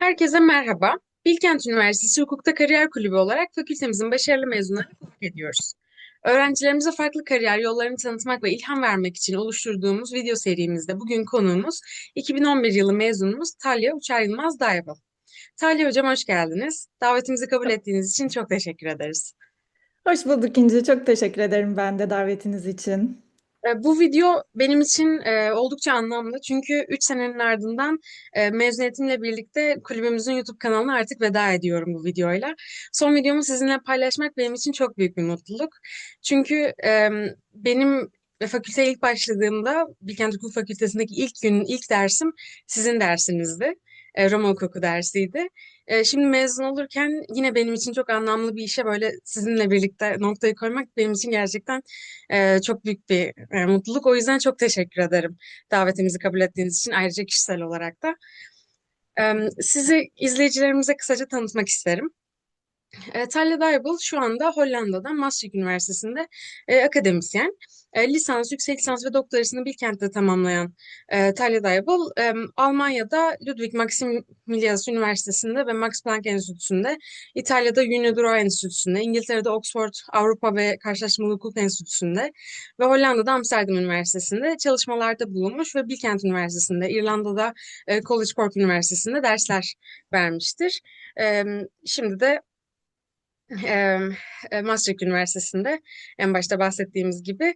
Herkese merhaba. Bilkent Üniversitesi Hukukta Kariyer Kulübü olarak fakültemizin başarılı mezunlarını konuk ediyoruz. Öğrencilerimize farklı kariyer yollarını tanıtmak ve ilham vermek için oluşturduğumuz video serimizde bugün konuğumuz 2011 yılı mezunumuz Talya Uçar Yılmaz Dayval. Talya Hocam hoş geldiniz. Davetimizi kabul ettiğiniz için çok teşekkür ederiz. Hoş bulduk İnci. Çok teşekkür ederim ben de davetiniz için. Bu video benim için oldukça anlamlı. Çünkü 3 senenin ardından mezuniyetimle birlikte kulübümüzün YouTube kanalına artık veda ediyorum bu videoyla. Son videomu sizinle paylaşmak benim için çok büyük bir mutluluk. Çünkü benim fakülteye ilk başladığımda Bilkent Hukuk Fakültesindeki ilk günün ilk dersim sizin dersinizdi. Roma hukuku dersiydi. Şimdi mezun olurken yine benim için çok anlamlı bir işe böyle sizinle birlikte noktayı koymak benim için gerçekten çok büyük bir mutluluk. O yüzden çok teşekkür ederim davetimizi kabul ettiğiniz için ayrıca kişisel olarak da. Sizi izleyicilerimize kısaca tanıtmak isterim. Talya Daybal şu anda Hollanda'da Maastricht Üniversitesi'nde akademisyen. Lisans, yüksek lisans ve doktorasını Bilkent'te tamamlayan Talya Daybal, Almanya'da Ludwig Maximilians Üniversitesi'nde ve Max Planck Enstitüsü'nde, İtalya'da Unidroit Enstitüsü'nde, İngiltere'de Oxford Avrupa ve Karşılaştırmalı Hukuk Enstitüsü'nde ve Hollanda'da Amsterdam Üniversitesi'nde çalışmalarda bulunmuş ve Bilkent Üniversitesi'nde, İrlanda'da College Cork Üniversitesi'nde dersler vermiştir. Şimdi de Maastricht Üniversitesi'nde en başta bahsettiğimiz gibi.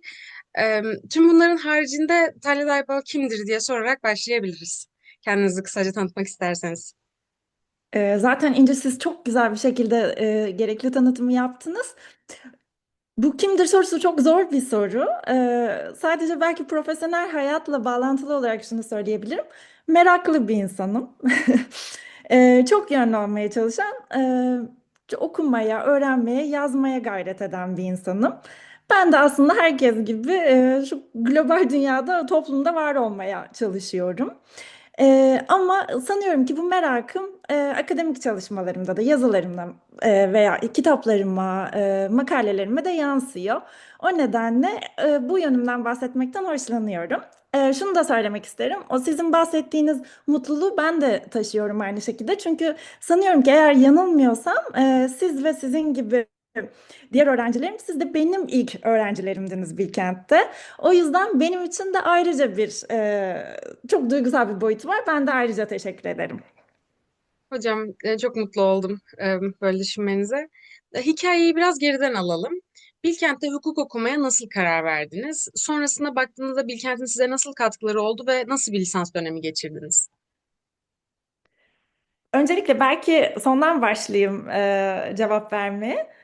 Tüm bunların haricinde Talha Daybal kimdir diye sorarak başlayabiliriz. Kendinizi kısaca tanıtmak isterseniz. Zaten İnci siz çok güzel bir şekilde gerekli tanıtımı yaptınız. Bu kimdir sorusu çok zor bir soru. Sadece belki profesyonel hayatla bağlantılı olarak şunu söyleyebilirim. Meraklı bir insanım. Çok yönlü olmaya çalışan, okumaya, öğrenmeye, yazmaya gayret eden bir insanım. Ben de aslında herkes gibi şu global dünyada, toplumda var olmaya çalışıyorum. Ama sanıyorum ki bu merakım akademik çalışmalarımda da, yazılarımda veya kitaplarıma, makalelerime de yansıyor. O nedenle bu yönümden bahsetmekten hoşlanıyorum. Şunu da söylemek isterim. O sizin bahsettiğiniz mutluluğu ben de taşıyorum aynı şekilde. Çünkü sanıyorum ki eğer yanılmıyorsam siz ve sizin gibi diğer öğrencilerim, siz de benim ilk öğrencilerimdiniz Bilkent'te. O yüzden benim için de ayrıca bir çok duygusal bir boyutu var. Ben de ayrıca teşekkür ederim. Hocam çok mutlu oldum böyle düşünmenize. Hikayeyi biraz geriden alalım. Bilkent'te hukuk okumaya nasıl karar verdiniz? Sonrasında baktığınızda Bilkent'in size nasıl katkıları oldu ve nasıl bir lisans dönemi geçirdiniz? Öncelikle belki sondan başlayayım cevap vermeye.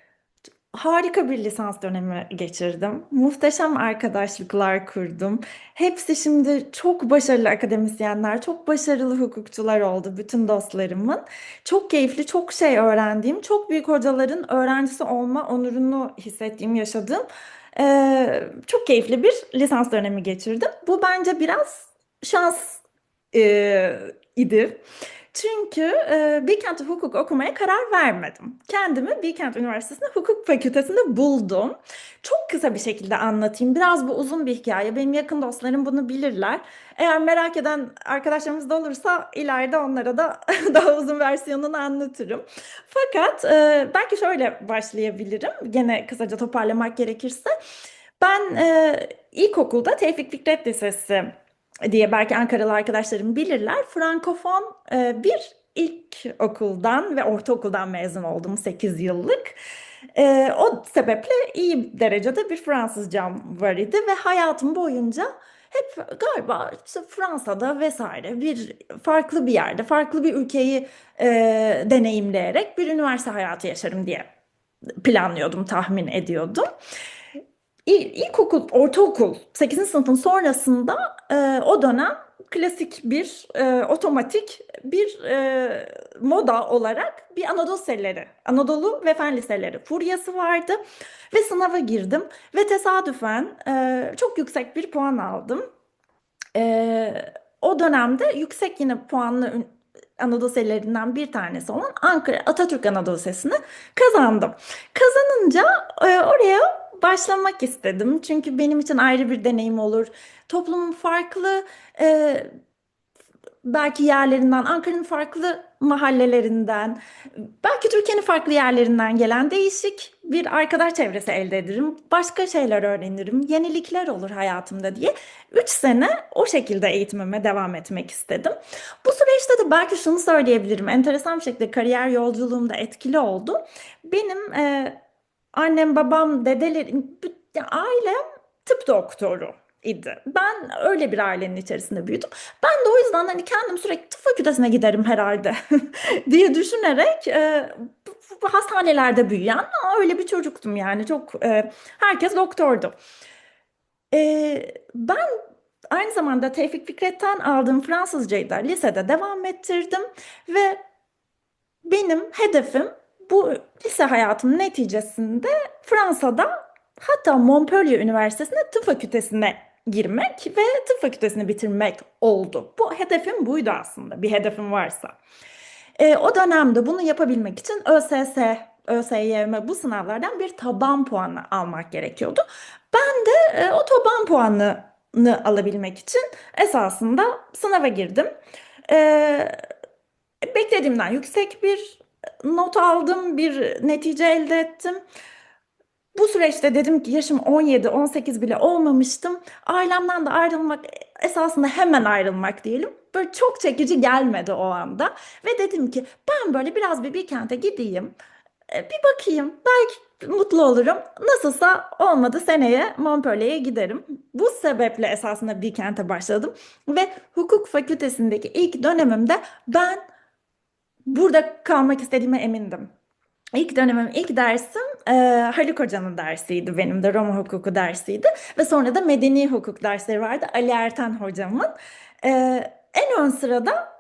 Harika bir lisans dönemi geçirdim. Muhteşem arkadaşlıklar kurdum. Hepsi şimdi çok başarılı akademisyenler, çok başarılı hukukçular oldu bütün dostlarımın. Çok keyifli, çok şey öğrendiğim, çok büyük hocaların öğrencisi olma onurunu hissettiğim, yaşadığım çok keyifli bir lisans dönemi geçirdim. Bu bence biraz şans idi. Çünkü Bilkent Hukuk okumaya karar vermedim. Kendimi Bilkent Üniversitesi'nde hukuk fakültesinde buldum. Çok kısa bir şekilde anlatayım. Biraz bu uzun bir hikaye. Benim yakın dostlarım bunu bilirler. Eğer merak eden arkadaşlarımız da olursa ileride onlara da daha uzun versiyonunu anlatırım. Fakat belki şöyle başlayabilirim. Gene kısaca toparlamak gerekirse. Ben ilkokulda Tevfik Fikret Lisesi diye belki Ankaralı arkadaşlarım bilirler. Frankofon bir ilk okuldan ve ortaokuldan mezun oldum 8 yıllık. O sebeple iyi derecede bir Fransızcam var idi ve hayatım boyunca hep galiba işte Fransa'da vesaire bir farklı bir yerde, farklı bir ülkeyi deneyimleyerek bir üniversite hayatı yaşarım diye planlıyordum, tahmin ediyordum. İlkokul, ortaokul, 8. sınıfın sonrasında o dönem klasik bir otomatik bir moda olarak bir Anadolu liseleri, Anadolu ve Fen liseleri furyası vardı ve sınava girdim ve tesadüfen çok yüksek bir puan aldım. O dönemde yüksek yine puanlı Anadolu liselerinden bir tanesi olan Ankara Atatürk Anadolu Lisesi'ni kazandım. Kazanınca oraya başlamak istedim. Çünkü benim için ayrı bir deneyim olur. Toplumun farklı e, belki yerlerinden, Ankara'nın farklı mahallelerinden, belki Türkiye'nin farklı yerlerinden gelen değişik bir arkadaş çevresi elde ederim. Başka şeyler öğrenirim, yenilikler olur hayatımda diye 3 sene o şekilde eğitimime devam etmek istedim. Bu süreçte de belki şunu söyleyebilirim. Enteresan bir şekilde kariyer yolculuğumda etkili oldu. Benim annem, babam, dedelerim, ailem tıp doktoru idi. Ben öyle bir ailenin içerisinde büyüdüm. Ben de o yüzden hani kendim sürekli tıp fakültesine giderim herhalde diye düşünerek bu hastanelerde büyüyen öyle bir çocuktum yani. Çok herkes doktordu. Ben aynı zamanda Tevfik Fikret'ten aldığım Fransızcayı da lisede devam ettirdim ve benim hedefim bu lise hayatımın neticesinde Fransa'da, hatta Montpellier Üniversitesi'ne tıp fakültesine girmek ve tıp fakültesini bitirmek oldu. Bu hedefim buydu aslında, bir hedefim varsa. O dönemde bunu yapabilmek için ÖSS, ÖSYM bu sınavlardan bir taban puanı almak gerekiyordu. Ben de o taban puanını alabilmek için esasında sınava girdim. E, Beklediğimden yüksek bir not aldım, bir netice elde ettim. Bu süreçte dedim ki yaşım 17-18 bile olmamıştım. Ailemden de ayrılmak, esasında hemen ayrılmak diyelim. Böyle çok çekici gelmedi o anda. Ve dedim ki ben böyle biraz bir kente gideyim. Bir bakayım. Belki mutlu olurum. Nasılsa olmadı, seneye Montpellier'e giderim. Bu sebeple esasında bir kente başladım. Ve hukuk fakültesindeki ilk dönemimde ben burada kalmak istediğime emindim. İlk dönemim, ilk dersim Haluk Hoca'nın dersiydi. Benim de Roma hukuku dersiydi. Ve sonra da medeni hukuk dersleri vardı Ali Erten hocamın. E, En ön sırada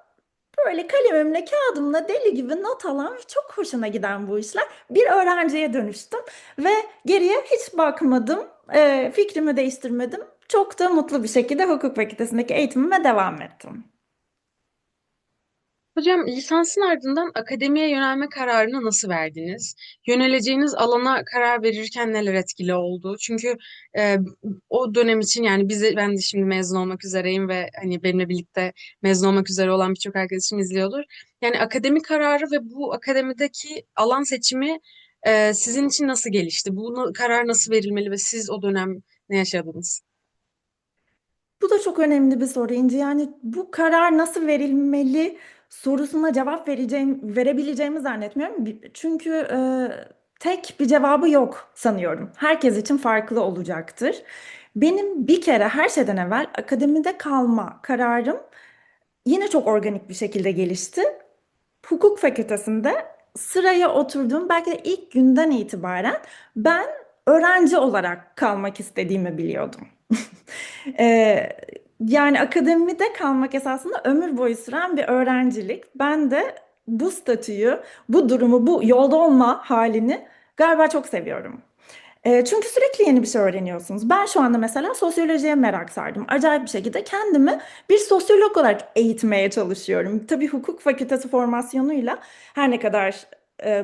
böyle kalemimle, kağıdımla deli gibi not alan ve çok hoşuna giden bu işler. Bir öğrenciye dönüştüm ve geriye hiç bakmadım. Fikrimi değiştirmedim. Çok da mutlu bir şekilde hukuk fakültesindeki eğitimime devam ettim. Hocam lisansın ardından akademiye yönelme kararını nasıl verdiniz? Yöneleceğiniz alana karar verirken neler etkili oldu? Çünkü e, o dönem için yani ben de şimdi mezun olmak üzereyim ve hani benimle birlikte mezun olmak üzere olan birçok arkadaşım izliyordur. Yani akademi kararı ve bu akademideki alan seçimi sizin için nasıl gelişti? Karar nasıl verilmeli ve siz o dönem ne yaşadınız? Bu da çok önemli bir soru İnci. Yani bu karar nasıl verilmeli sorusuna cevap verebileceğimi zannetmiyorum. Çünkü tek bir cevabı yok sanıyorum. Herkes için farklı olacaktır. Benim bir kere her şeyden evvel akademide kalma kararım yine çok organik bir şekilde gelişti. Hukuk fakültesinde sıraya oturduğum belki de ilk günden itibaren ben öğrenci olarak kalmak istediğimi biliyordum. Ee, Yani akademide kalmak esasında ömür boyu süren bir öğrencilik. Ben de bu statüyü, bu durumu, bu yolda olma halini galiba çok seviyorum. Çünkü sürekli yeni bir şey öğreniyorsunuz. Ben şu anda mesela sosyolojiye merak sardım. Acayip bir şekilde kendimi bir sosyolog olarak eğitmeye çalışıyorum. Tabii hukuk fakültesi formasyonuyla her ne kadar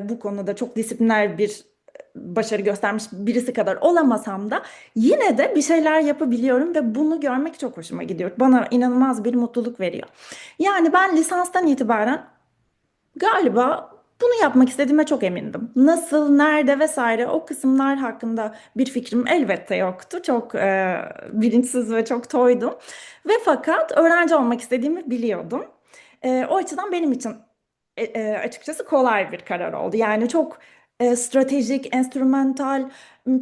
bu konuda çok disipliner bir başarı göstermiş birisi kadar olamasam da yine de bir şeyler yapabiliyorum ve bunu görmek çok hoşuma gidiyor. Bana inanılmaz bir mutluluk veriyor. Yani ben lisanstan itibaren galiba bunu yapmak istediğime çok emindim. Nasıl, nerede vesaire o kısımlar hakkında bir fikrim elbette yoktu. Çok bilinçsiz ve çok toydum. Ve fakat öğrenci olmak istediğimi biliyordum. O açıdan benim için açıkçası kolay bir karar oldu. Yani çok stratejik, enstrümantal,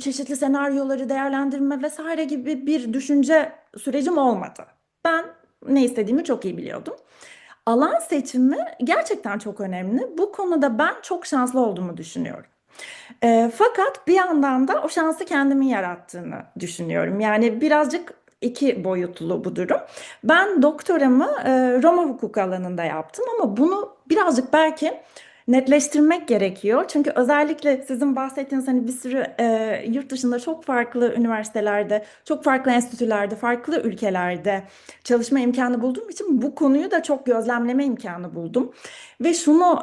çeşitli senaryoları değerlendirme vesaire gibi bir düşünce sürecim olmadı. Ben ne istediğimi çok iyi biliyordum. Alan seçimi gerçekten çok önemli. Bu konuda ben çok şanslı olduğumu düşünüyorum. Fakat bir yandan da o şansı kendimin yarattığını düşünüyorum. Yani birazcık iki boyutlu bu durum. Ben doktoramı Roma hukuk alanında yaptım ama bunu birazcık belki netleştirmek gerekiyor. Çünkü özellikle sizin bahsettiğiniz hani bir sürü yurt dışında çok farklı üniversitelerde, çok farklı enstitülerde, farklı ülkelerde çalışma imkanı bulduğum için bu konuyu da çok gözlemleme imkanı buldum. Ve şunu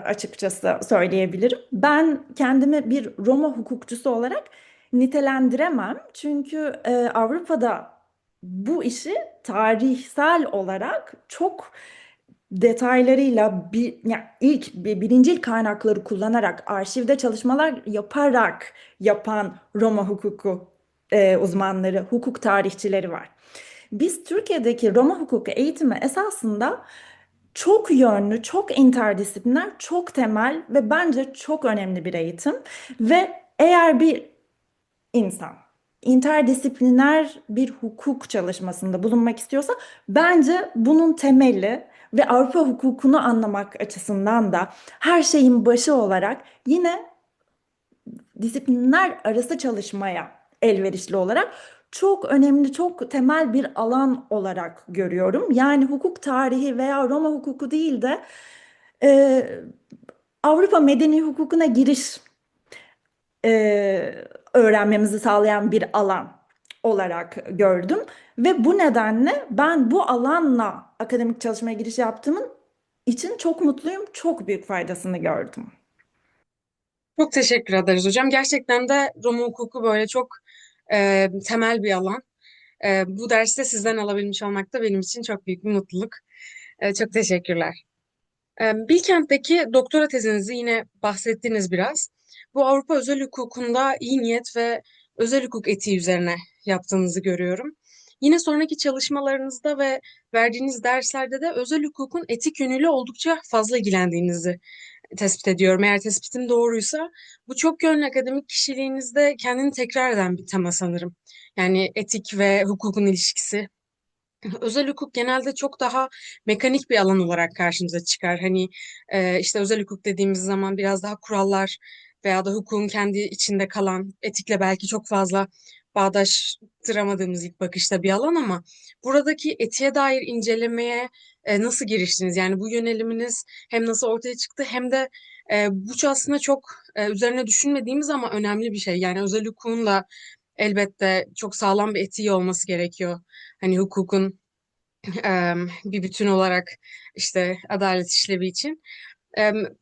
açıkçası söyleyebilirim. Ben kendimi bir Roma hukukçusu olarak nitelendiremem. Çünkü Avrupa'da bu işi tarihsel olarak çok detaylarıyla yani birincil kaynakları kullanarak, arşivde çalışmalar yaparak yapan Roma hukuku uzmanları, hukuk tarihçileri var. Biz Türkiye'deki Roma hukuku eğitimi esasında çok yönlü, çok interdisipliner, çok temel ve bence çok önemli bir eğitim. Ve eğer bir insan interdisipliner bir hukuk çalışmasında bulunmak istiyorsa bence bunun temeli ve Avrupa hukukunu anlamak açısından da her şeyin başı olarak yine disiplinler arası çalışmaya elverişli olarak çok önemli, çok temel bir alan olarak görüyorum. Yani hukuk tarihi veya Roma hukuku değil de e, Avrupa medeni hukukuna giriş öğrenmemizi sağlayan bir alan olarak gördüm. Ve bu nedenle ben bu alanla akademik çalışmaya giriş yaptığımın için çok mutluyum. Çok büyük faydasını gördüm. Çok teşekkür ederiz hocam. Gerçekten de Roma hukuku böyle çok temel bir alan. Bu dersi de sizden alabilmiş olmak da benim için çok büyük bir mutluluk. Çok teşekkürler. Bilkent'teki doktora tezinizi yine bahsettiniz biraz. Bu Avrupa özel hukukunda iyi niyet ve özel hukuk etiği üzerine yaptığınızı görüyorum. Yine sonraki çalışmalarınızda ve verdiğiniz derslerde de özel hukukun etik yönüyle oldukça fazla ilgilendiğinizi tespit ediyorum. Eğer tespitim doğruysa bu çok yönlü akademik kişiliğinizde kendini tekrar eden bir tema sanırım. Yani etik ve hukukun ilişkisi. Özel hukuk genelde çok daha mekanik bir alan olarak karşımıza çıkar. Hani işte özel hukuk dediğimiz zaman biraz daha kurallar veya da hukukun kendi içinde kalan, etikle belki çok fazla bağdaştıramadığımız ilk bakışta bir alan ama buradaki etiğe dair incelemeye nasıl giriştiniz? Yani bu yöneliminiz hem nasıl ortaya çıktı hem de bu aslında çok üzerine düşünmediğimiz ama önemli bir şey. Yani özel hukukun da elbette çok sağlam bir etiği olması gerekiyor. Hani hukukun bir bütün olarak işte adalet işlevi için.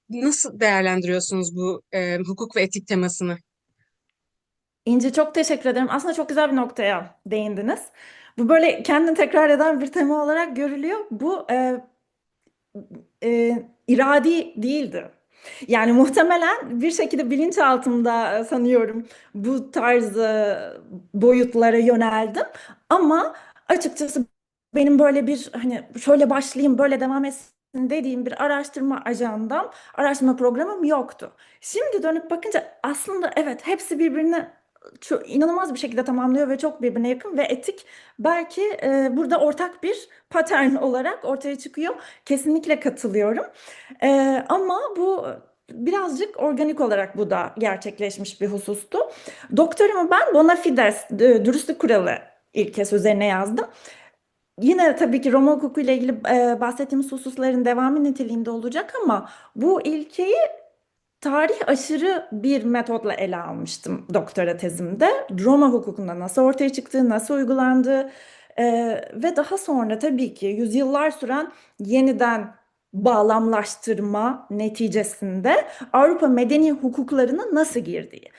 Nasıl değerlendiriyorsunuz bu hukuk ve etik temasını? İnci, çok teşekkür ederim. Aslında çok güzel bir noktaya değindiniz. Bu böyle kendini tekrar eden bir tema olarak görülüyor. Bu iradi değildi. Yani muhtemelen bir şekilde bilinçaltımda sanıyorum bu tarz boyutlara yöneldim. Ama açıkçası benim böyle bir hani şöyle başlayayım böyle devam etsin dediğim bir araştırma ajandam, araştırma programım yoktu. Şimdi dönüp bakınca aslında evet hepsi birbirine çok inanılmaz bir şekilde tamamlıyor ve çok birbirine yakın ve etik belki burada ortak bir patern olarak ortaya çıkıyor. Kesinlikle katılıyorum. Ama bu birazcık organik olarak bu da gerçekleşmiş bir husustu. Doktorumu ben bona fides, dürüstlük kuralı ilkesi üzerine yazdım. Yine tabii ki Roma hukuku ile ilgili bahsettiğimiz hususların devamı niteliğinde olacak ama bu ilkeyi tarih aşırı bir metodla ele almıştım doktora tezimde. Roma hukukunda nasıl ortaya çıktığı, nasıl uygulandığı ve daha sonra tabii ki yüzyıllar süren yeniden bağlamlaştırma neticesinde Avrupa medeni hukuklarına nasıl girdiği.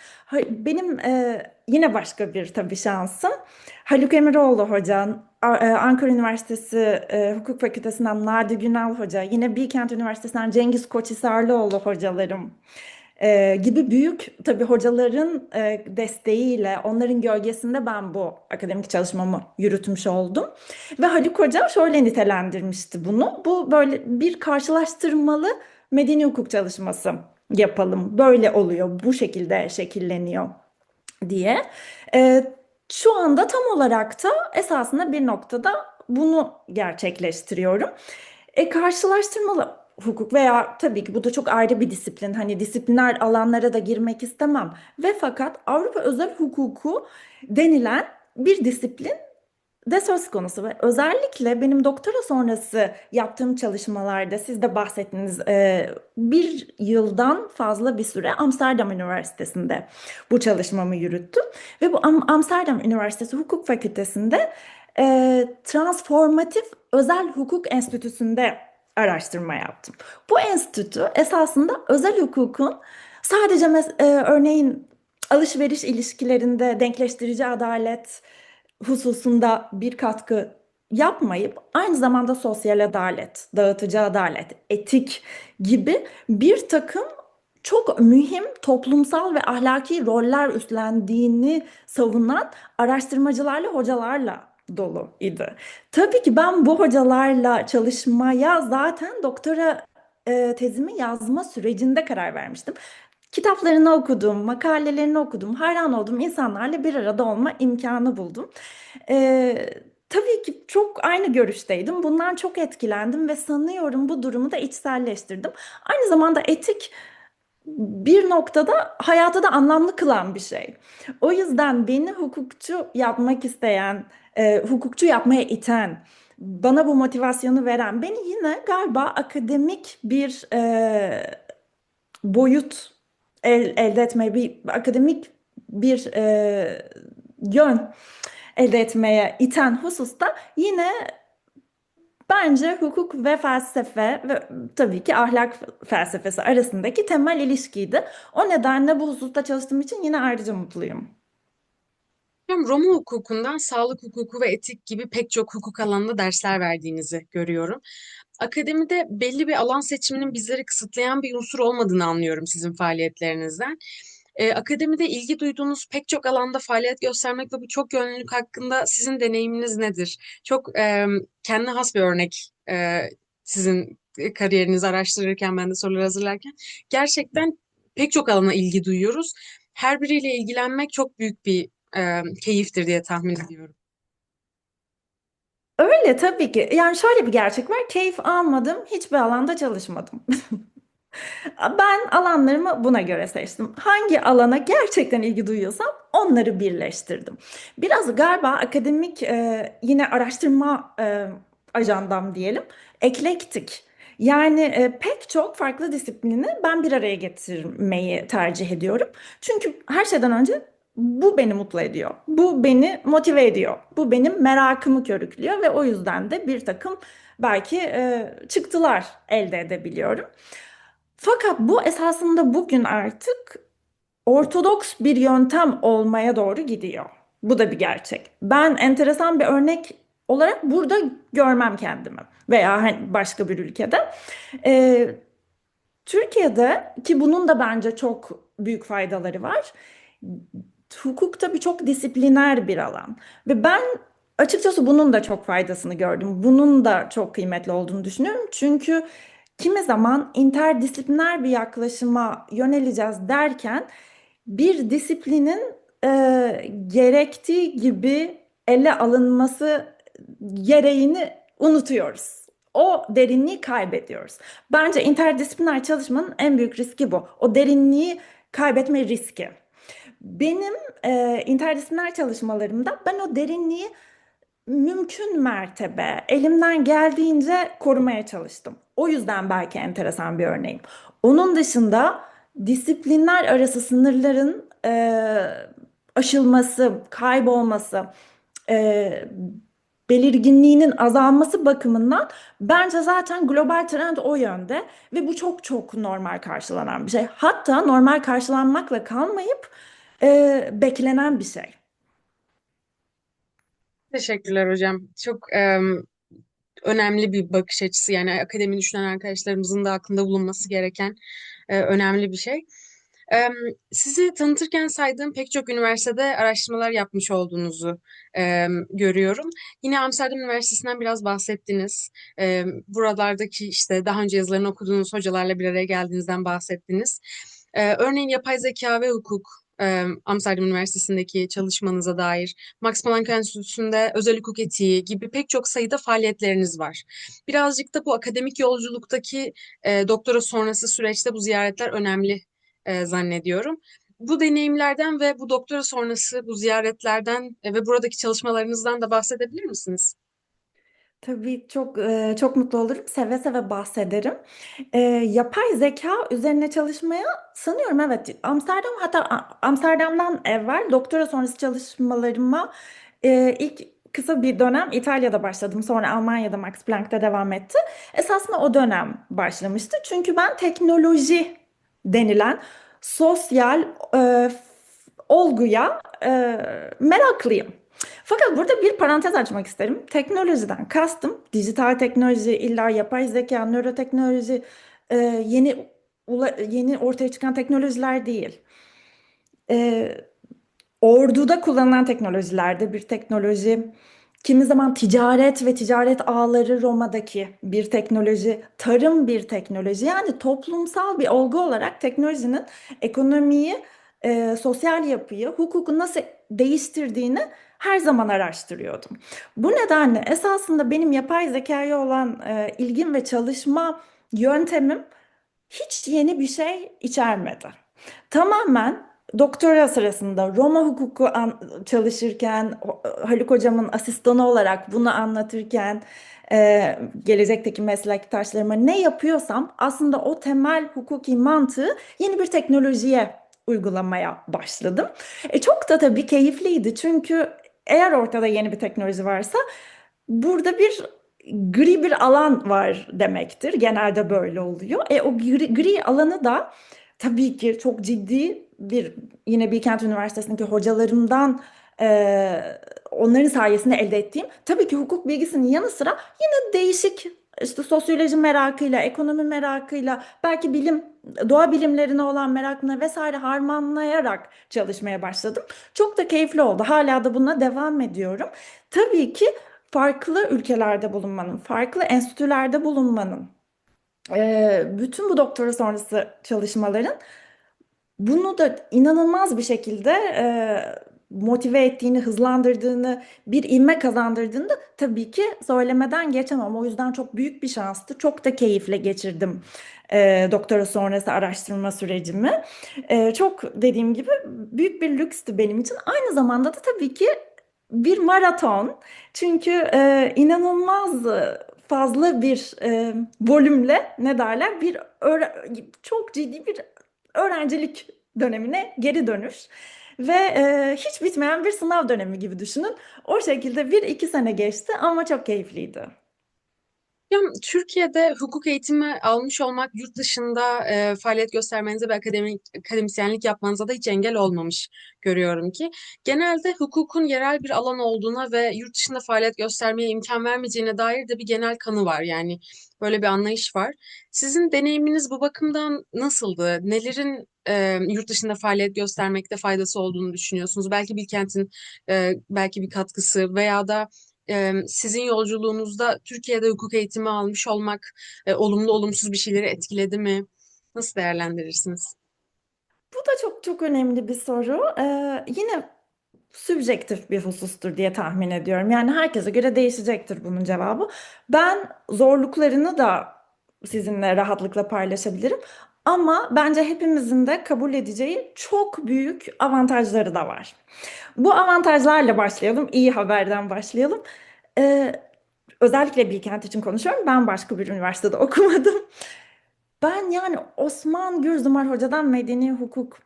Benim yine başka bir tabii şansım. Haluk Emiroğlu Hoca, Ankara Üniversitesi Hukuk Fakültesinden Nadi Günal Hoca, yine Bilkent Üniversitesi'nden Cengiz Koçhisarlıoğlu hocalarım gibi büyük tabii hocaların desteğiyle, onların gölgesinde ben bu akademik çalışmamı yürütmüş oldum. Ve Haluk Hoca şöyle nitelendirmişti bunu. Bu böyle bir karşılaştırmalı medeni hukuk çalışması yapalım. Böyle oluyor, bu şekilde şekilleniyor diye. Ee, Şu anda tam olarak da esasında bir noktada bunu gerçekleştiriyorum. Karşılaştırmalı hukuk veya tabii ki bu da çok ayrı bir disiplin. Hani disipliner alanlara da girmek istemem. Ve fakat Avrupa özel hukuku denilen bir disiplin de söz konusu ve özellikle benim doktora sonrası yaptığım çalışmalarda siz de bahsettiniz bir yıldan fazla bir süre Amsterdam Üniversitesi'nde bu çalışmamı yürüttüm ve bu Amsterdam Üniversitesi Hukuk Fakültesi'nde Transformatif Özel Hukuk Enstitüsü'nde araştırma yaptım. Bu enstitü esasında özel hukukun sadece örneğin alışveriş ilişkilerinde denkleştirici adalet hususunda bir katkı yapmayıp aynı zamanda sosyal adalet, dağıtıcı adalet, etik gibi bir takım çok mühim toplumsal ve ahlaki roller üstlendiğini savunan araştırmacılarla, hocalarla dolu idi. Tabii ki ben bu hocalarla çalışmaya zaten doktora tezimi yazma sürecinde karar vermiştim. Kitaplarını okudum, makalelerini okudum, hayran olduğum insanlarla bir arada olma imkanı buldum. Tabii ki çok aynı görüşteydim. Bundan çok etkilendim ve sanıyorum bu durumu da içselleştirdim. Aynı zamanda etik bir noktada hayatı da anlamlı kılan bir şey. O yüzden beni hukukçu yapmak isteyen, hukukçu yapmaya iten, bana bu motivasyonu veren, beni yine galiba akademik bir boyut elde etmeye, bir akademik bir yön elde etmeye iten hususta yine bence hukuk ve felsefe ve tabii ki ahlak felsefesi arasındaki temel ilişkiydi. O nedenle bu hususta çalıştığım için yine ayrıca mutluyum. Hocam, Roma hukukundan sağlık hukuku ve etik gibi pek çok hukuk alanında dersler verdiğinizi görüyorum. Akademide belli bir alan seçiminin bizleri kısıtlayan bir unsur olmadığını anlıyorum sizin faaliyetlerinizden. Akademide ilgi duyduğunuz pek çok alanda faaliyet göstermek ve bu çok yönlülük hakkında sizin deneyiminiz nedir? Çok kendine has bir örnek sizin kariyerinizi araştırırken, ben de soruları hazırlarken. Gerçekten pek çok alana ilgi duyuyoruz. Her biriyle ilgilenmek çok büyük bir keyiftir diye tahmin ediyorum. Öyle tabii ki. Yani şöyle bir gerçek var. Keyif almadım, hiçbir alanda çalışmadım. Ben alanlarımı buna göre seçtim. Hangi alana gerçekten ilgi duyuyorsam onları birleştirdim. Biraz galiba akademik yine araştırma ajandam diyelim, eklektik. Yani pek çok farklı disiplini ben bir araya getirmeyi tercih ediyorum. Çünkü her şeyden önce bu beni mutlu ediyor. Bu beni motive ediyor. Bu benim merakımı körüklüyor ve o yüzden de bir takım belki çıktılar elde edebiliyorum. Fakat bu esasında bugün artık ortodoks bir yöntem olmaya doğru gidiyor. Bu da bir gerçek. Ben enteresan bir örnek olarak burada görmem kendimi veya hani başka bir ülkede. Ee, Türkiye'de ki bunun da bence çok büyük faydaları var. Hukuk tabii çok disipliner bir alan ve ben açıkçası bunun da çok faydasını gördüm. Bunun da çok kıymetli olduğunu düşünüyorum. Çünkü kimi zaman interdisipliner bir yaklaşıma yöneleceğiz derken bir disiplinin gerektiği gibi ele alınması gereğini unutuyoruz. O derinliği kaybediyoruz. Bence interdisipliner çalışmanın en büyük riski bu. O derinliği kaybetme riski. Benim interdisipliner çalışmalarımda ben o derinliği mümkün mertebe elimden geldiğince korumaya çalıştım. O yüzden belki enteresan bir örneğim. Onun dışında disiplinler arası sınırların aşılması, kaybolması, e, belirginliğinin azalması bakımından bence zaten global trend o yönde ve bu çok çok normal karşılanan bir şey. Hatta normal karşılanmakla kalmayıp beklenen bir şey. Teşekkürler hocam. Çok önemli bir bakış açısı. Yani akademi düşünen arkadaşlarımızın da aklında bulunması gereken önemli bir şey. Sizi tanıtırken saydığım pek çok üniversitede araştırmalar yapmış olduğunuzu görüyorum. Yine Amsterdam Üniversitesi'nden biraz bahsettiniz. Buralardaki işte daha önce yazılarını okuduğunuz hocalarla bir araya geldiğinizden bahsettiniz. Örneğin yapay zeka ve hukuk, Amsterdam Üniversitesi'ndeki çalışmanıza dair, Max Planck Enstitüsü'nde özel hukuk etiği gibi pek çok sayıda faaliyetleriniz var. Birazcık da bu akademik yolculuktaki doktora sonrası süreçte bu ziyaretler önemli zannediyorum. Bu deneyimlerden ve bu doktora sonrası bu ziyaretlerden ve buradaki çalışmalarınızdan da bahsedebilir misiniz? Tabii çok çok mutlu olurum. Seve seve bahsederim. Yapay zeka üzerine çalışmaya sanıyorum evet Amsterdam hatta Amsterdam'dan evvel doktora sonrası çalışmalarıma ilk kısa bir dönem İtalya'da başladım. Sonra Almanya'da Max Planck'te devam etti. Esasında o dönem başlamıştı. Çünkü ben teknoloji denilen sosyal olguya meraklıyım. Fakat burada bir parantez açmak isterim. Teknolojiden kastım dijital teknoloji, illa yapay zeka, nöroteknoloji, yeni ortaya çıkan teknolojiler değil. E, Orduda kullanılan teknolojilerde bir teknoloji, kimi zaman ticaret ve ticaret ağları Roma'daki bir teknoloji, tarım bir teknoloji. Yani toplumsal bir olgu olarak teknolojinin ekonomiyi, sosyal yapıyı, hukuku nasıl değiştirdiğini her zaman araştırıyordum. Bu nedenle esasında benim yapay zekaya olan ilgim ve çalışma yöntemim hiç yeni bir şey içermedi. Tamamen doktora sırasında Roma hukuku çalışırken, Haluk hocamın asistanı olarak bunu anlatırken, gelecekteki meslektaşlarıma ne yapıyorsam aslında o temel hukuki mantığı yeni bir teknolojiye uygulamaya başladım. Çok da tabii keyifliydi çünkü eğer ortada yeni bir teknoloji varsa burada bir gri bir alan var demektir. Genelde böyle oluyor. O gri alanı da tabii ki çok ciddi bir, yine Bilkent Üniversitesi'ndeki hocalarımdan onların sayesinde elde ettiğim tabii ki hukuk bilgisinin yanı sıra yine değişik işte sosyoloji merakıyla, ekonomi merakıyla, belki doğa bilimlerine olan merakına vesaire harmanlayarak çalışmaya başladım. Çok da keyifli oldu. Hala da buna devam ediyorum. Tabii ki farklı ülkelerde bulunmanın, farklı enstitülerde bulunmanın, bütün bu doktora sonrası çalışmaların bunu da inanılmaz bir şekilde motive ettiğini, hızlandırdığını, bir ivme kazandırdığını da tabii ki söylemeden geçemem. O yüzden çok büyük bir şanstı. Çok da keyifle geçirdim doktora sonrası araştırma sürecimi. Çok dediğim gibi büyük bir lükstü benim için. Aynı zamanda da tabii ki bir maraton. Çünkü inanılmaz fazla bir volümle ne derler çok ciddi bir öğrencilik dönemine geri dönüş ve hiç bitmeyen bir sınav dönemi gibi düşünün. O şekilde bir iki sene geçti ama çok keyifliydi. Ya, Türkiye'de hukuk eğitimi almış olmak yurt dışında faaliyet göstermenize ve akademisyenlik yapmanıza da hiç engel olmamış görüyorum ki. Genelde hukukun yerel bir alan olduğuna ve yurt dışında faaliyet göstermeye imkan vermeyeceğine dair de bir genel kanı var. Yani böyle bir anlayış var. Sizin deneyiminiz bu bakımdan nasıldı? Nelerin yurt dışında faaliyet göstermekte faydası olduğunu düşünüyorsunuz? Belki Bilkent'in belki bir katkısı veya da sizin yolculuğunuzda Türkiye'de hukuk eğitimi almış olmak olumlu olumsuz bir şeyleri etkiledi mi? Nasıl değerlendirirsiniz? Bu da çok çok önemli bir soru. Yine sübjektif bir husustur diye tahmin ediyorum. Yani herkese göre değişecektir bunun cevabı. Ben zorluklarını da sizinle rahatlıkla paylaşabilirim. Ama bence hepimizin de kabul edeceği çok büyük avantajları da var. Bu avantajlarla başlayalım. İyi haberden başlayalım. Ee, Özellikle Bilkent için konuşuyorum. Ben başka bir üniversitede okumadım. Ben yani Osman Gürzumar Hoca'dan medeni hukuk,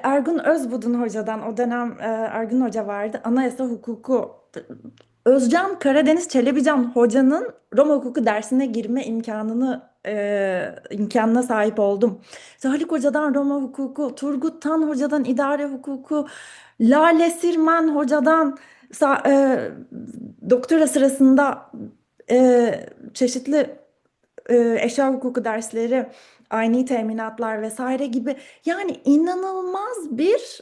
Ergun Özbudun Hoca'dan, o dönem Ergun Hoca vardı, anayasa hukuku, Özcan Karadeniz Çelebican Hoca'nın Roma hukuku dersine girme imkanına sahip oldum. İşte Haluk Hoca'dan Roma hukuku, Turgut Tan Hoca'dan idare hukuku, Lale Sirmen Hoca'dan doktora sırasında çeşitli eşya hukuku dersleri, aynı teminatlar vesaire gibi, yani inanılmaz bir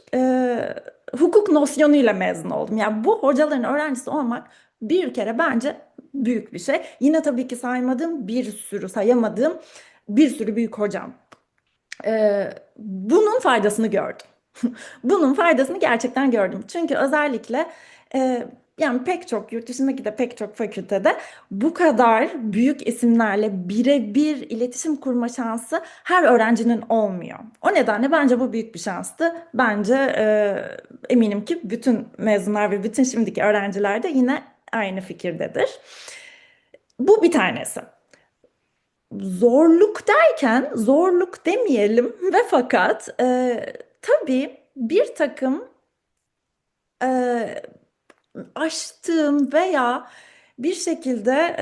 hukuk nosyonuyla mezun oldum. Yani bu hocaların öğrencisi olmak bir kere bence büyük bir şey. Yine tabii ki sayamadığım bir sürü büyük hocam. Bunun faydasını gördüm. Bunun faydasını gerçekten gördüm. Çünkü özellikle yani pek çok yurt dışındaki de pek çok fakültede bu kadar büyük isimlerle birebir iletişim kurma şansı her öğrencinin olmuyor. O nedenle bence bu büyük bir şanstı. Bence eminim ki bütün mezunlar ve bütün şimdiki öğrenciler de yine aynı fikirdedir. Bu bir tanesi. Zorluk derken zorluk demeyelim ve fakat tabii bir takım e, aştığım veya bir şekilde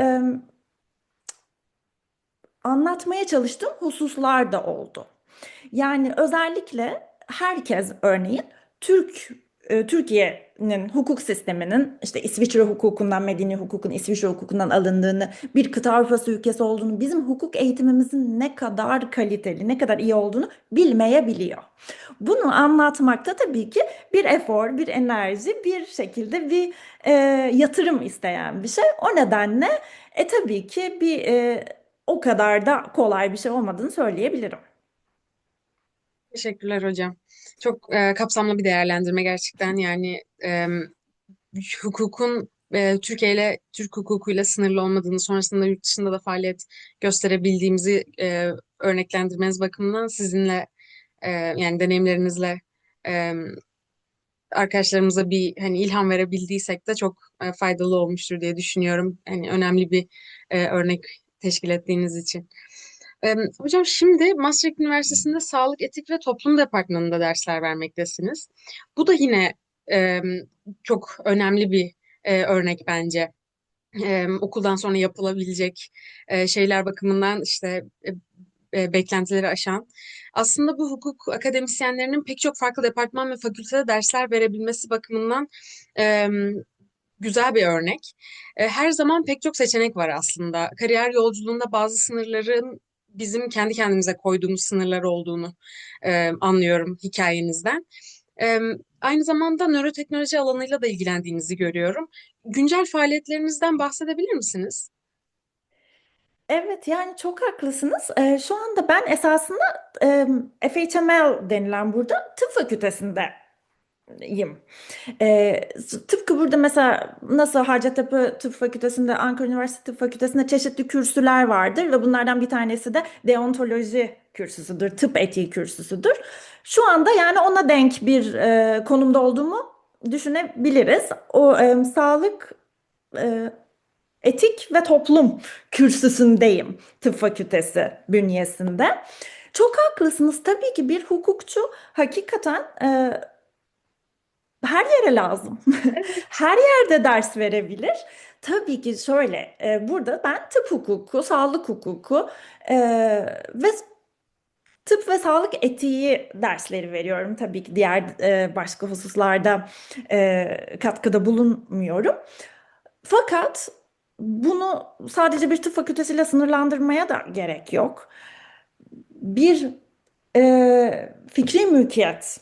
anlatmaya çalıştığım hususlar da oldu. Yani özellikle herkes örneğin Türk Türkiye'nin hukuk sisteminin işte İsviçre hukukundan, medeni hukukun İsviçre hukukundan alındığını, bir kıta Avrupası ülkesi olduğunu, bizim hukuk eğitimimizin ne kadar kaliteli, ne kadar iyi olduğunu bilmeyebiliyor. Bunu anlatmakta tabii ki bir efor, bir enerji, bir şekilde bir e, yatırım isteyen bir şey. O nedenle tabii ki o kadar da kolay bir şey olmadığını söyleyebilirim. Teşekkürler hocam. Çok kapsamlı bir değerlendirme gerçekten. Yani hukukun Türkiye ile Türk hukukuyla sınırlı olmadığını, sonrasında yurt dışında da faaliyet gösterebildiğimizi örneklendirmeniz bakımından sizinle yani deneyimlerinizle e, arkadaşlarımıza bir hani ilham verebildiysek de çok faydalı olmuştur diye düşünüyorum. Hani önemli bir örnek teşkil ettiğiniz için. Hocam şimdi Maastricht Üniversitesi'nde Sağlık, Etik ve Toplum Departmanı'nda dersler vermektesiniz. Bu da yine e, çok önemli bir örnek bence. Okuldan sonra yapılabilecek şeyler bakımından işte beklentileri aşan. Aslında bu hukuk akademisyenlerinin pek çok farklı departman ve fakültede dersler verebilmesi bakımından e, güzel bir örnek. Her zaman pek çok seçenek var aslında. Kariyer yolculuğunda bazı sınırların bizim kendi kendimize koyduğumuz sınırlar olduğunu anlıyorum hikayenizden. Ee, Aynı zamanda nöroteknoloji alanıyla da ilgilendiğinizi görüyorum. Güncel faaliyetlerinizden bahsedebilir misiniz? Evet, yani çok haklısınız. Şu anda ben esasında FHML denilen burada tıp fakültesindeyim. Tıpkı burada mesela nasıl Hacettepe Tıp Fakültesi'nde, Ankara Üniversitesi Tıp Fakültesi'nde çeşitli kürsüler vardır ve bunlardan bir tanesi de deontoloji kürsüsüdür, tıp etiği kürsüsüdür. Şu anda yani ona denk bir konumda olduğumu düşünebiliriz. O sağlık, e, etik ve toplum kürsüsündeyim tıp fakültesi bünyesinde. Çok haklısınız. Tabii ki bir hukukçu hakikaten her yere lazım. Her yerde ders verebilir. Tabii ki şöyle, burada ben tıp hukuku, sağlık hukuku e, ve tıp ve sağlık etiği dersleri veriyorum. Tabii ki diğer başka hususlarda katkıda bulunmuyorum. Fakat bunu sadece bir tıp fakültesiyle sınırlandırmaya da gerek yok. Bir fikri mülkiyet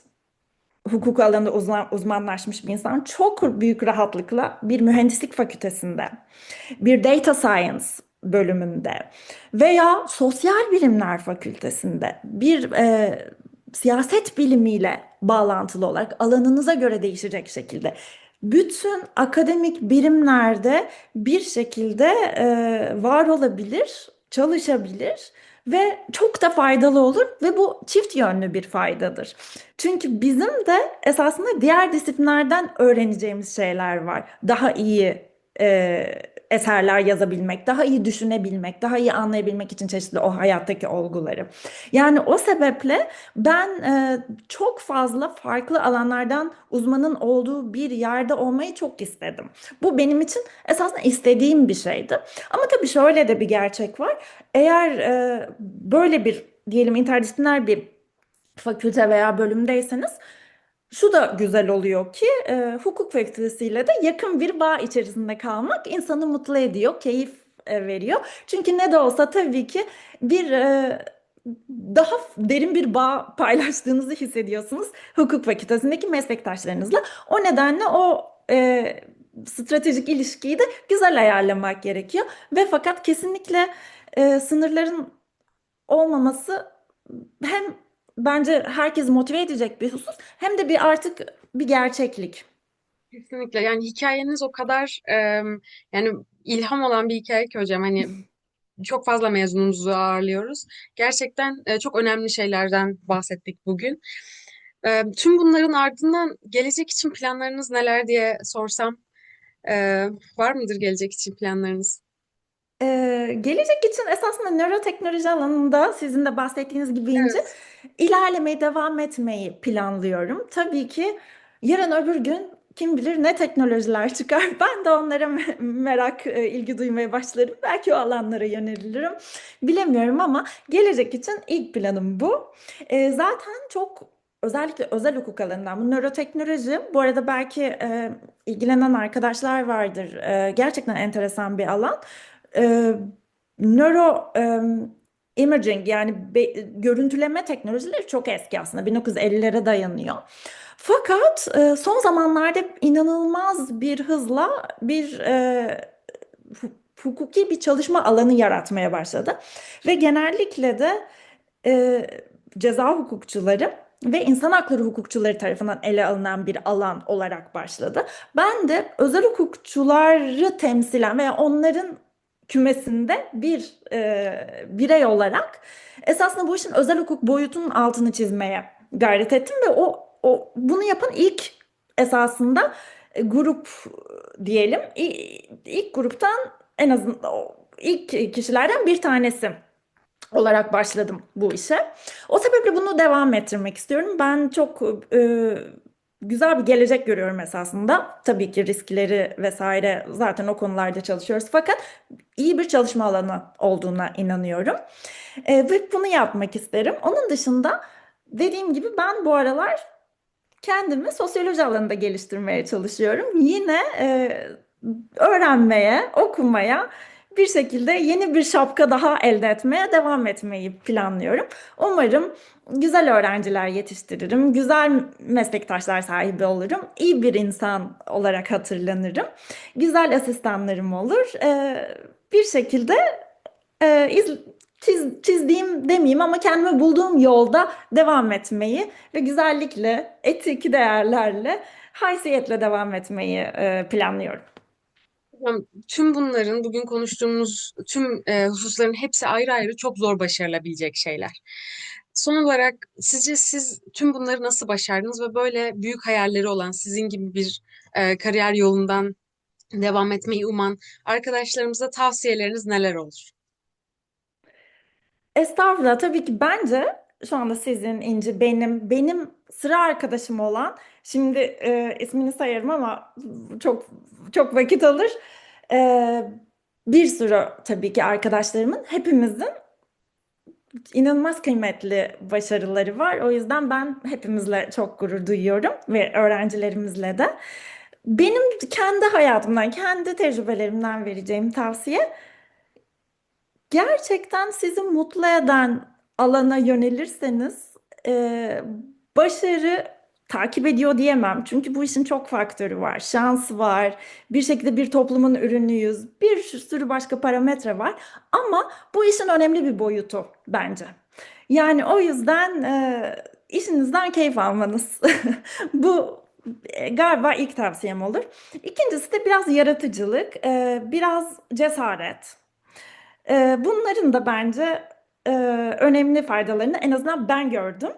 hukuku alanında uzmanlaşmış bir insan çok büyük rahatlıkla bir mühendislik fakültesinde, bir data science bölümünde veya sosyal bilimler fakültesinde bir siyaset bilimiyle bağlantılı olarak alanınıza göre değişecek şekilde bütün akademik birimlerde bir şekilde var olabilir, çalışabilir ve çok da faydalı olur ve bu çift yönlü bir faydadır. Çünkü bizim de esasında diğer disiplinlerden öğreneceğimiz şeyler var. Daha iyi eserler yazabilmek, daha iyi düşünebilmek, daha iyi anlayabilmek için çeşitli o hayattaki olguları. Yani o sebeple ben çok fazla farklı alanlardan uzmanın olduğu bir yerde olmayı çok istedim. Bu benim için esasında istediğim bir şeydi. Ama tabii şöyle de bir gerçek var. Eğer böyle bir diyelim interdisipliner bir fakülte veya bölümdeyseniz şu da güzel oluyor ki hukuk fakültesiyle de yakın bir bağ içerisinde kalmak insanı mutlu ediyor, keyif veriyor. Çünkü ne de olsa tabii ki bir daha derin bir bağ paylaştığınızı hissediyorsunuz hukuk fakültesindeki meslektaşlarınızla. O nedenle o stratejik ilişkiyi de güzel ayarlamak gerekiyor. Ve fakat kesinlikle sınırların olmaması hem bence herkes motive edecek bir husus hem de bir artık bir gerçeklik. Kesinlikle. Yani hikayeniz o kadar yani ilham olan bir hikaye ki hocam. Hani çok fazla mezunumuzu ağırlıyoruz. Gerçekten çok önemli şeylerden bahsettik bugün. Tüm bunların ardından gelecek için planlarınız neler diye sorsam, var mıdır gelecek için planlarınız? Gelecek için esasında nöroteknoloji alanında sizin de bahsettiğiniz gibi İnci Evet. ilerlemeye devam etmeyi planlıyorum. Tabii ki yarın öbür gün kim bilir ne teknolojiler çıkar. Ben de onlara merak, ilgi duymaya başlarım. Belki o alanlara yönelirim. Bilemiyorum ama gelecek için ilk planım bu. Zaten çok özellikle özel hukuk alanından bu nöroteknoloji, bu arada belki ilgilenen arkadaşlar vardır. Gerçekten enteresan bir alan. E, nöro imaging, yani görüntüleme teknolojileri çok eski, aslında 1950'lere dayanıyor. Fakat son zamanlarda inanılmaz bir hızla bir hukuki bir çalışma alanı yaratmaya başladı. Ve genellikle de e, ceza hukukçuları ve insan hakları hukukçuları tarafından ele alınan bir alan olarak başladı. Ben de özel hukukçuları temsilen veya onların kümesinde bir birey olarak esasında bu işin özel hukuk boyutunun altını çizmeye gayret ettim ve bunu yapan ilk esasında grup diyelim. İlk gruptan, en azından ilk kişilerden bir tanesi olarak başladım bu işe. O sebeple bunu devam ettirmek istiyorum. Ben çok güzel bir gelecek görüyorum esasında. Tabii ki riskleri vesaire, zaten o konularda çalışıyoruz. Fakat iyi bir çalışma alanı olduğuna inanıyorum. Ve bunu yapmak isterim. Onun dışında, dediğim gibi, ben bu aralar kendimi sosyoloji alanında geliştirmeye çalışıyorum. Yine öğrenmeye, okumaya, bir şekilde yeni bir şapka daha elde etmeye devam etmeyi planlıyorum. Umarım güzel öğrenciler yetiştiririm, güzel meslektaşlar sahibi olurum, iyi bir insan olarak hatırlanırım, güzel asistanlarım olur. Bir şekilde çizdiğim demeyeyim ama kendimi bulduğum yolda devam etmeyi ve güzellikle, etik değerlerle, haysiyetle devam etmeyi planlıyorum. Hocam, tüm bunların, bugün konuştuğumuz tüm hususların hepsi ayrı ayrı çok zor başarılabilecek şeyler. Son olarak sizce siz tüm bunları nasıl başardınız ve böyle büyük hayalleri olan, sizin gibi bir kariyer yolundan devam etmeyi uman arkadaşlarımıza tavsiyeleriniz neler olur? Estağfurullah. Tabii ki, bence şu anda sizin, İnci, benim sıra arkadaşım olan, şimdi ismini sayarım ama çok çok vakit alır. E, Bir sürü tabii ki arkadaşlarımın, hepimizin inanılmaz kıymetli başarıları var. O yüzden ben hepimizle çok gurur duyuyorum ve öğrencilerimizle de. Benim kendi hayatımdan, kendi tecrübelerimden vereceğim tavsiye: gerçekten sizi mutlu eden alana yönelirseniz e, başarı takip ediyor diyemem. Çünkü bu işin çok faktörü var. Şans var. Bir şekilde bir toplumun ürünüyüz. Bir sürü başka parametre var. Ama bu işin önemli bir boyutu bence. Yani o yüzden işinizden keyif almanız. Bu galiba ilk tavsiyem olur. İkincisi de biraz yaratıcılık, biraz cesaret. Bunların da bence e, önemli faydalarını en azından ben gördüm.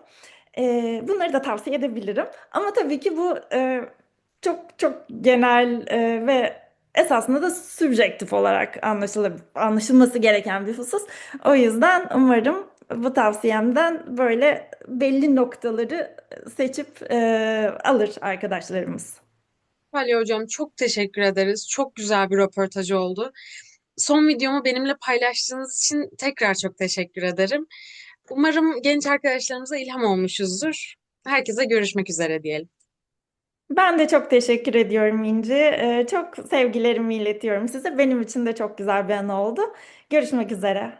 Bunları da tavsiye edebilirim. Ama tabii ki bu çok çok genel ve esasında da subjektif olarak anlaşılması gereken bir husus. O yüzden umarım bu tavsiyemden böyle belli noktaları seçip alır arkadaşlarımız. Ali Hocam, çok teşekkür ederiz. Çok güzel bir röportaj oldu. Son videomu benimle paylaştığınız için tekrar çok teşekkür ederim. Umarım genç arkadaşlarımıza ilham olmuşuzdur. Herkese görüşmek üzere diyelim. Ben de çok teşekkür ediyorum İnci. Çok sevgilerimi iletiyorum size. Benim için de çok güzel bir an oldu. Görüşmek üzere.